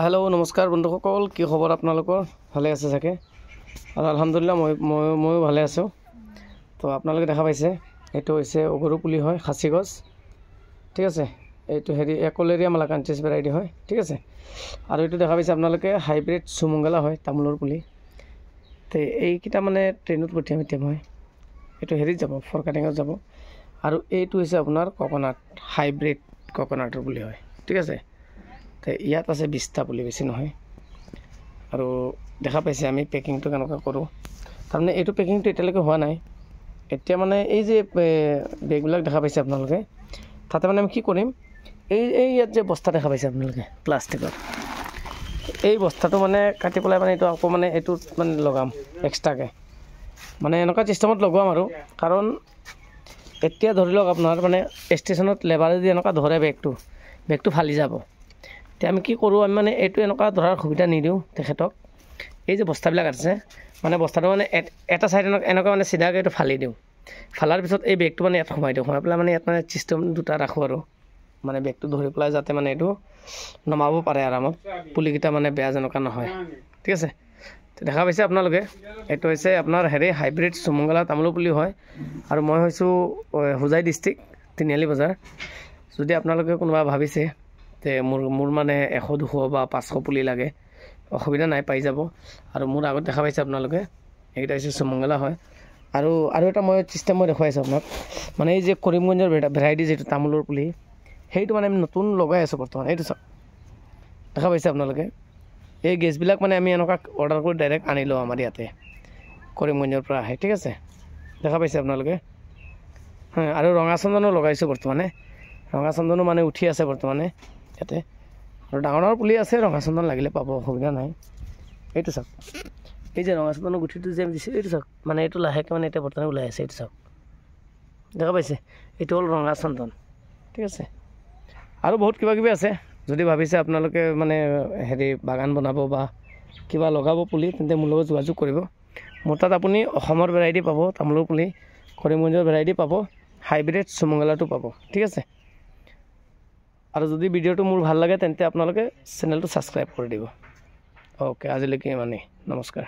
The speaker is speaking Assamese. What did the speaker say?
হেল্ল' নমস্কাৰ বন্ধুসকল, কি খবৰ আপোনালোকৰ? ভালে আছে চাগে? আৰু আলহামদুলিল্লাহ ময়ো ভালে আছোঁ। তো আপোনালোকে দেখা পাইছে এইটো হৈছে অগৰু পুলি হয়, খাচী গছ, ঠিক আছে। এইটো একলেৰিয়া মালাকান্থিছ ভেৰাইটি হয়, ঠিক আছে। আৰু এইটো দেখা পাইছে আপোনালোকে হাইব্ৰিড চুমংগলা হয়, তামোলৰ পুলি। তো এইকেইটা মানে ট্ৰেইনত পঠিয়াম এতিয়া মই। এইটো যাব ফৰকাটিঙত যাব। আৰু এইটো হৈছে আপোনাৰ ককনাট, হাইব্ৰিড ককনাটৰ পুলি হয়, ঠিক আছে। তো ইয়াত আছে 20টা পুলি, বেছি নহয়। আৰু দেখা পাইছে আমি পেকিংটো কেনেকৈ কৰোঁ। তাৰমানে এইটো পেকিংটো এতিয়ালৈকে হোৱা নাই। এতিয়া মানে এই যে বেগবিলাক দেখা পাইছে আপোনালোকে, তাতে মানে আমি কি কৰিম, ইয়াত যে বস্তা দেখা পাইছে আপোনালোকে প্লাষ্টিকৰ, এই বস্তাটো মানে কাটি পেলাই মানে এইটো আকৌ মানে এইটোত মানে লগাম এক্সট্ৰাকৈ, মানে এনেকুৱা চিষ্টেমত লগাম আৰু। কাৰণ এতিয়া ধৰি লওক আপোনাৰ মানে ষ্টেচনত লেবাৰে যদি এনেকুৱা ধৰে বেগটো ফালি যাব। এতিয়া আমি কি কৰোঁ, আমি মানে এইটো এনেকুৱা ধৰাৰ সুবিধা নিদিওঁ তেখেতক। এই যে বস্তাবিলাক আছে, মানে বস্তাটো মানে এটা ছাইড এনেকুৱা মানে চিধাকৈ এইটো ফালি দিওঁ। ফালাৰ পিছত এই বেগটো মানে ইয়াত সোমাই দিওঁ। সোমাই পেলাই মানে ইয়াত মানে চিষ্টেম দুটা ৰাখোঁ আৰু, মানে বেগটো ধৰি পেলাই যাতে মানে এইটো নমাব পাৰে আৰামত, পুলিকেইটা মানে বেয়া যেনেকুৱা নহয়, ঠিক আছে। দেখা পাইছে আপোনালোকে, এইটো হৈছে আপোনাৰ হাইব্ৰিড চুমংগলা তামোলৰ পুলি হয়। আৰু মই হৈছোঁ হোজাই ডিষ্ট্ৰিক্ট, তিনিআলি বজাৰ। যদি আপোনালোকে কোনোবা ভাবিছে যে মোৰ মানে 100-200 বা 500 পুলি লাগে, অসুবিধা নাই, পাই যাব। আৰু মোৰ আগত দেখা পাইছে আপোনালোকে, এইকেইটা হৈছে চুমংগলা হয়। আৰু এটা মই চিষ্টেম দেখুৱাই আছোঁ আপোনাক, মানে এই যে কৰিমগঞ্জৰ ভেৰাইটি যিটো তামোলৰ পুলি, সেইটো মানে আমি নতুন লগাই আছোঁ বৰ্তমান। এইটো চাওক, দেখা পাইছে আপোনালোকে। এই গেছবিলাক মানে আমি এনেকুৱা অৰ্ডাৰ কৰি ডাইৰেক্ট আনি লওঁ আমাৰ ইয়াতে, কৰিমগঞ্জৰ পৰা আহে, ঠিক আছে। দেখা পাইছে আপোনালোকে। আৰু ৰঙা চন্দনো লগাইছোঁ বৰ্তমানে। ৰঙা চন্দনো মানে উঠি আছে বৰ্তমানে ইয়াতে। আৰু ডাঙৰ পুলি আছে, ৰঙা চন্দন লাগিলে পাব, অসুবিধা নাই। এইটো চাওক, এই যে ৰঙা চন্দনৰ গুঠিটো যে আমি দিছোঁ, এইটো চাওক, মানে এইটো লাহেকৈ মানে এতিয়া বৰ্তমানে ওলাই আছে। এইটো চাওক, দেখা পাইছে, এইটো হ'ল ৰঙা চন্দন, ঠিক আছে। আৰু বহুত কিবাকিবি আছে। যদি ভাবিছে আপোনালোকে মানে বাগান বনাব বা কিবা লগাব পুলি, তেন্তে মোৰ লগত যোগাযোগ কৰিব। মোৰ তাত আপুনি অসমৰ ভেৰাইটি পাব, তামোলৰ পুলি, কৰিমগঞ্জৰ ভেৰাইটি পাব, হাইব্ৰিড চুমংগলাটো পাব, ঠিক আছে। আৰু যদি ভিডিঅ'টো মোৰ ভাল লাগে, তেন্তে আপোনালোকে চেনেলটো ছাবস্ক্ৰাইব কৰি দিব। অ'কে, আজিলৈকে ইমানেই। নমস্কাৰ।